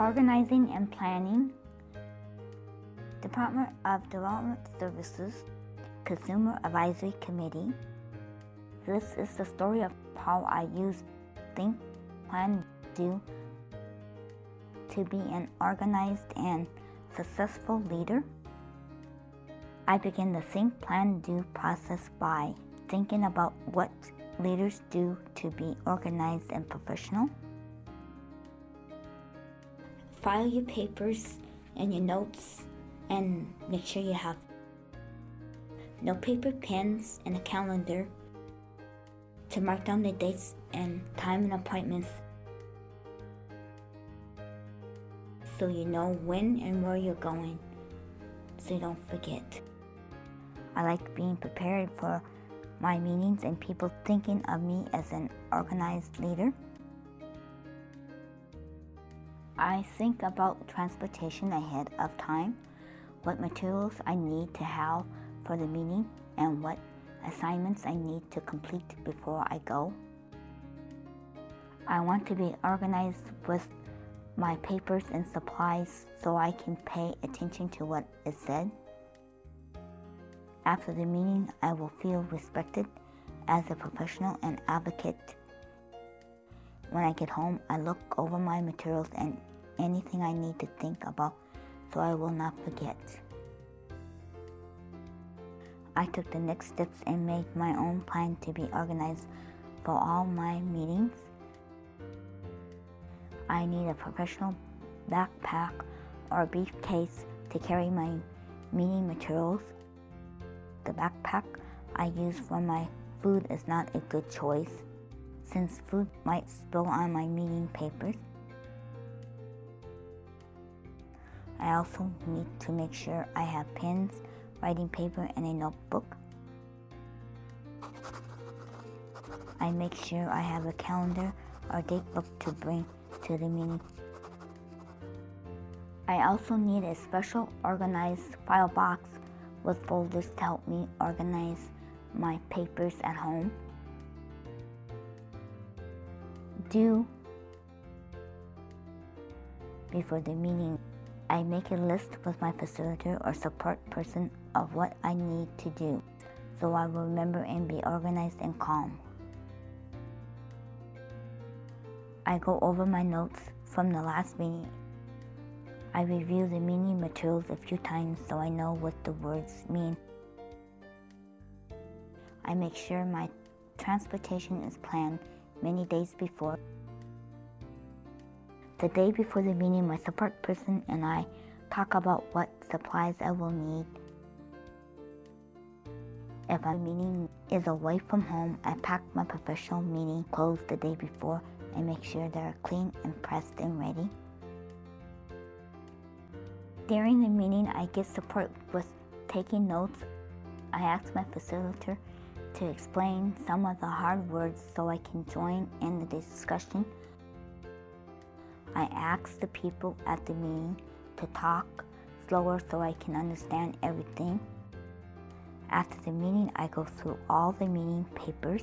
Organizing and Planning, Department of Development Services, Consumer Advisory Committee. This is the story of how I used Think, Plan, Do to be an organized and successful leader. I began the Think, Plan, Do process by thinking about what leaders do to be organized and professional. File your papers and your notes and make sure you have no paper, pens, and a calendar to mark down the dates and time and appointments so you know when and where you're going so you don't forget. I like being prepared for my meetings and people thinking of me as an organized leader. I think about transportation ahead of time, what materials I need to have for the meeting, and what assignments I need to complete before I go. I want to be organized with my papers and supplies so I can pay attention to what is said. After the meeting, I will feel respected as a professional and advocate. When I get home, I look over my materials and anything I need to think about so I will not forget. I took the next steps and made my own plan to be organized for all my meetings. I need a professional backpack or briefcase to carry my meeting materials. The backpack I use for my food is not a good choice since food might spill on my meeting papers. I also need to make sure I have pens, writing paper, and a notebook. I make sure I have a calendar or date book to bring to the meeting. I also need a special organized file box with folders to help me organize my papers at home. Do before the meeting, I make a list with my facilitator or support person of what I need to do so I will remember and be organized and calm. I go over my notes from the last meeting. I review the meeting materials a few times so I know what the words mean. I make sure my transportation is planned many days before. The day before the meeting, my support person and I talk about what supplies I will need. If a meeting is away from home, I pack my professional meeting clothes the day before and make sure they are clean and pressed and ready. During the meeting, I get support with taking notes. I ask my facilitator to explain some of the hard words so I can join in the discussion. I ask the people at the meeting to talk slower so I can understand everything. After the meeting, I go through all the meeting papers.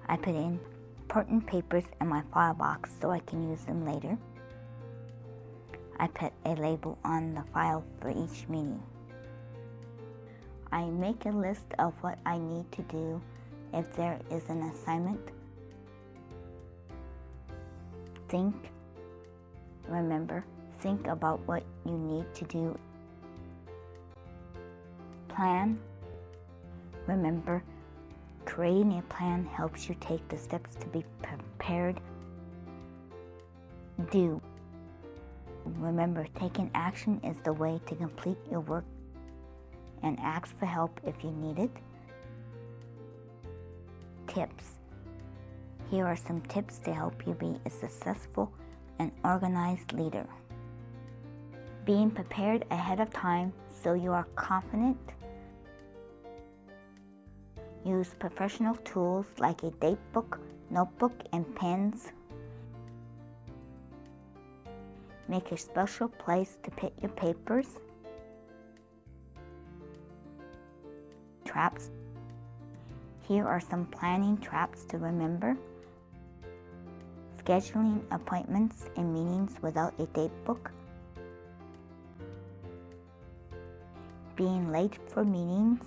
I put in important papers in my file box so I can use them later. I put a label on the file for each meeting. I make a list of what I need to do if there is an assignment. Think, remember, think about what you need to do. Plan, remember, creating a plan helps you take the steps to be prepared. Do, remember, taking action is the way to complete your work and ask for help if you need it. Tips. Here are some tips to help you be a successful and organized leader. Being prepared ahead of time so you are confident. Use professional tools like a date book, notebook, and pens. Make a special place to put your papers. Traps. Here are some planning traps to remember. scheduling appointments and meetings without a date book, being late for meetings,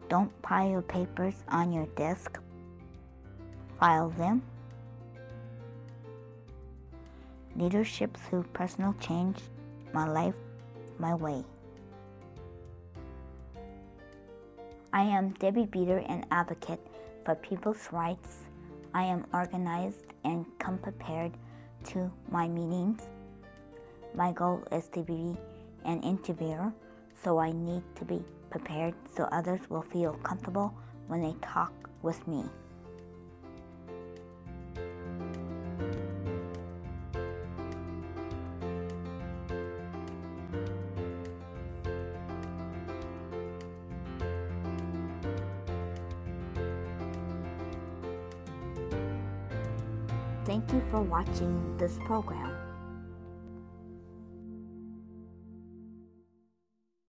don't pile your papers on your desk, file them, leadership through personal change, my life, my way. I am Debbie Beater, an advocate for people's rights. I am organized and come prepared to my meetings. My goal is to be an interviewer, so I need to be prepared so others will feel comfortable when they talk with me. Thank you for watching this program.